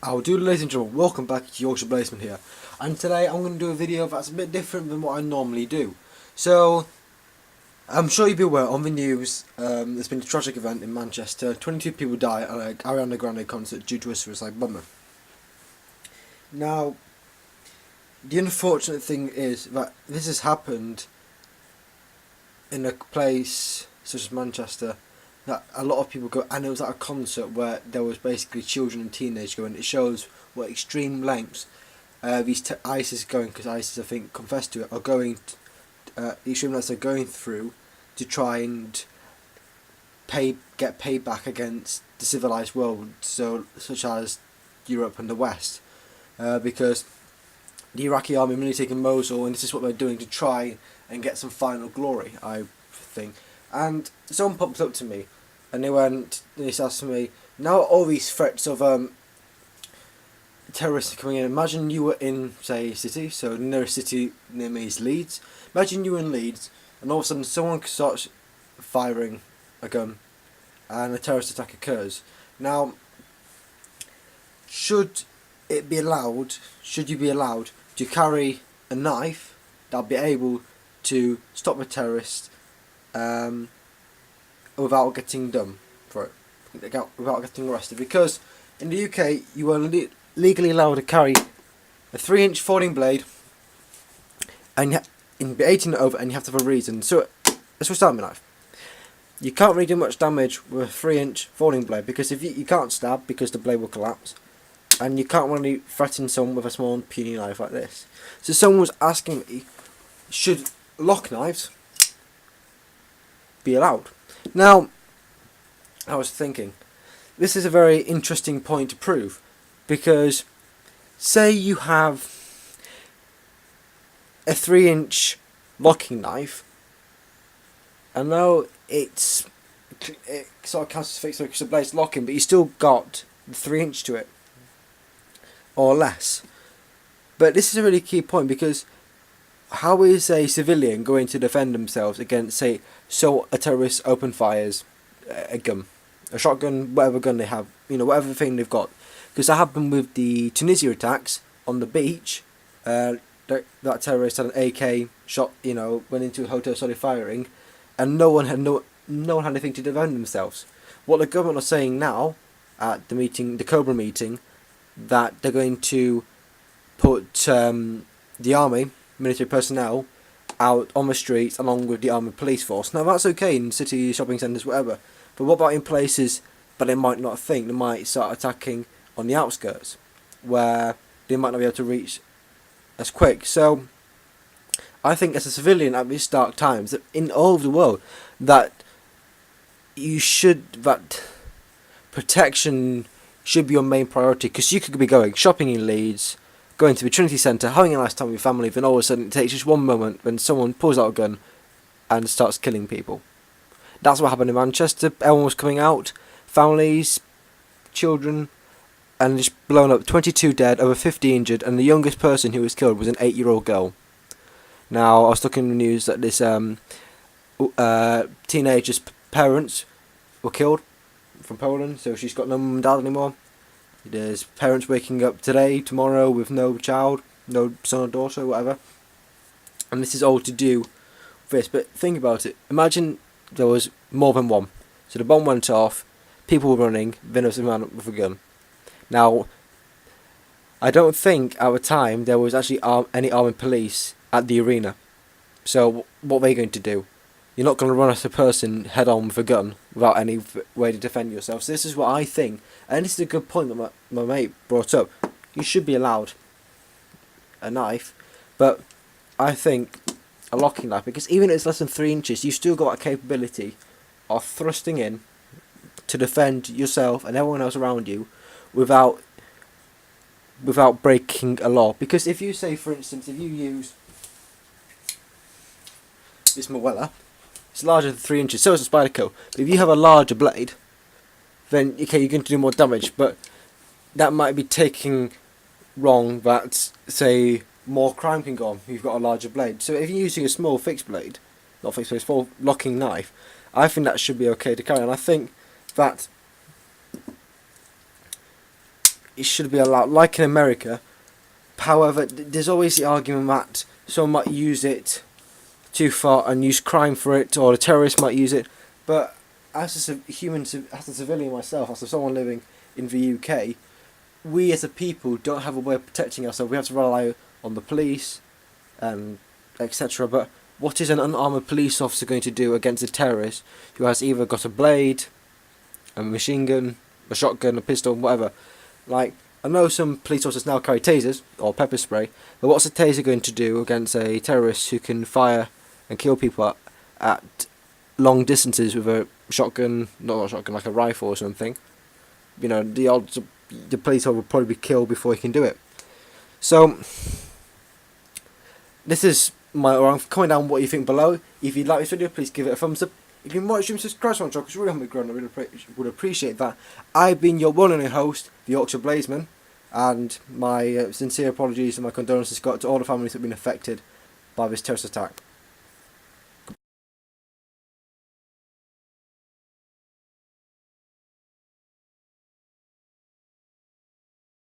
How do, ladies and gentlemen, welcome back to Yorkshire Blazeman here, and today I'm going to do a video that's a bit different than what I normally do. So, I'm sure you'll be aware, on the news, there's been a tragic event in Manchester. 22 people died at an Ariana Grande concert due to a suicide bomber. Now, the unfortunate thing is that this has happened in a place such as Manchester, that a lot of people go, and it was at a concert where there was basically children and teenagers going. It shows what extreme lengths ISIS going, because ISIS, I think, confessed to it, are going. The extreme lengths they're going through to try and get payback against the civilized world, such as Europe and the West, because the Iraqi army really taking Mosul, and this is what they're doing to try and get some final glory, I think. And someone popped up to me, and they asked me, now all these threats of terrorists coming in, imagine you were in, say, a city, so the nearest city near me is Leeds. Imagine you were in Leeds, and all of a sudden someone starts firing a gun, and a terrorist attack occurs. Now, should you be allowed to carry a knife that'll be able to stop a terrorist without getting done for it, without getting arrested? Because in the UK you are legally allowed to carry a 3-inch folding blade, and be 18 and over, and you have to have a reason. So let's start with a knife. You can't really do much damage with a 3-inch folding blade, because if you can't stab because the blade will collapse, and you can't really threaten someone with a small puny knife like this. So someone was asking me, should lock knives be allowed? Now, I was thinking, this is a very interesting point to prove, because say you have a 3-inch locking knife, and now it sort of counts as fixed because the blade's locking, but you still got the 3-inch to it, or less. But this is a really key point, because how is a civilian going to defend themselves against, say, a terrorist open fires a gun, a shotgun, whatever gun they have, whatever thing they've got? Because that happened with the Tunisia attacks on the beach. That terrorist had an AK shot, went into a hotel, started firing, and no one had anything to defend themselves. What the government are saying now at the meeting, the Cobra meeting, that they're going to put the army, military personnel, out on the streets along with the army police force. Now that's okay in cities, shopping centres, whatever. But what about in places that they might not think? They might start attacking on the outskirts, where they might not be able to reach as quick. So I think as a civilian at these dark times, that in all of the world, that protection should be your main priority, because you could be going shopping in Leeds, going to the Trinity Centre, having a nice time with your family, then all of a sudden it takes just one moment when someone pulls out a gun and starts killing people. That's what happened in Manchester. Everyone was coming out, families, children, and just blown up. 22 dead, over 50 injured, and the youngest person who was killed was an 8-year-old girl. Now, I was looking in the news that this teenager's parents were killed from Poland, so she's got no mum and dad anymore. There's parents waking up today, tomorrow, with no child, no son or daughter, whatever. And this is all to do with this. But think about it. Imagine there was more than one. So the bomb went off, people were running, then there was a man with a gun. Now, I don't think at the time there was actually any armed police at the arena. So what are they going to do? You're not going to run at a person head on with a gun without any way to defend yourself. So this is what I think, and this is a good point that my mate brought up. You should be allowed a knife, but I think a locking knife, because even if it's less than 3 inches, you've still got a capability of thrusting in to defend yourself and everyone else around you without breaking a law. Because if you say, for instance, if you use this Muella, it's larger than 3 inches, so is a Spyderco. But if you have a larger blade, then okay, you're going to do more damage, but that might be taking wrong that, say, more crime can go on if you've got a larger blade. So if you're using a small fixed blade, not fixed blade, small locking knife, I think that should be okay to carry. And I think that it should be allowed, like in America. However, there's always the argument that someone might use it too far and use crime for it, or the terrorists might use it. But as a as a civilian myself, as someone living in the UK, we as a people don't have a way of protecting ourselves. We have to rely on the police, etc. But what is an unarmed police officer going to do against a terrorist who has either got a blade, a machine gun, a shotgun, a pistol, whatever? Like, I know some police officers now carry tasers or pepper spray, but what's a taser going to do against a terrorist who can fire and kill people at long distances with a shotgun, not a shotgun, like a rifle or something? You know, the odds of the police officer will probably be killed before he can do it. So, this is I'm comment down what you think below. If you like this video, please give it a thumbs up. If you might subscribe to my channel, because really haven't grown, I really would appreciate that. I've been your one and only host, the Yorkshire Blazeman, and my sincere apologies and my condolences go to all the families that have been affected by this terrorist attack.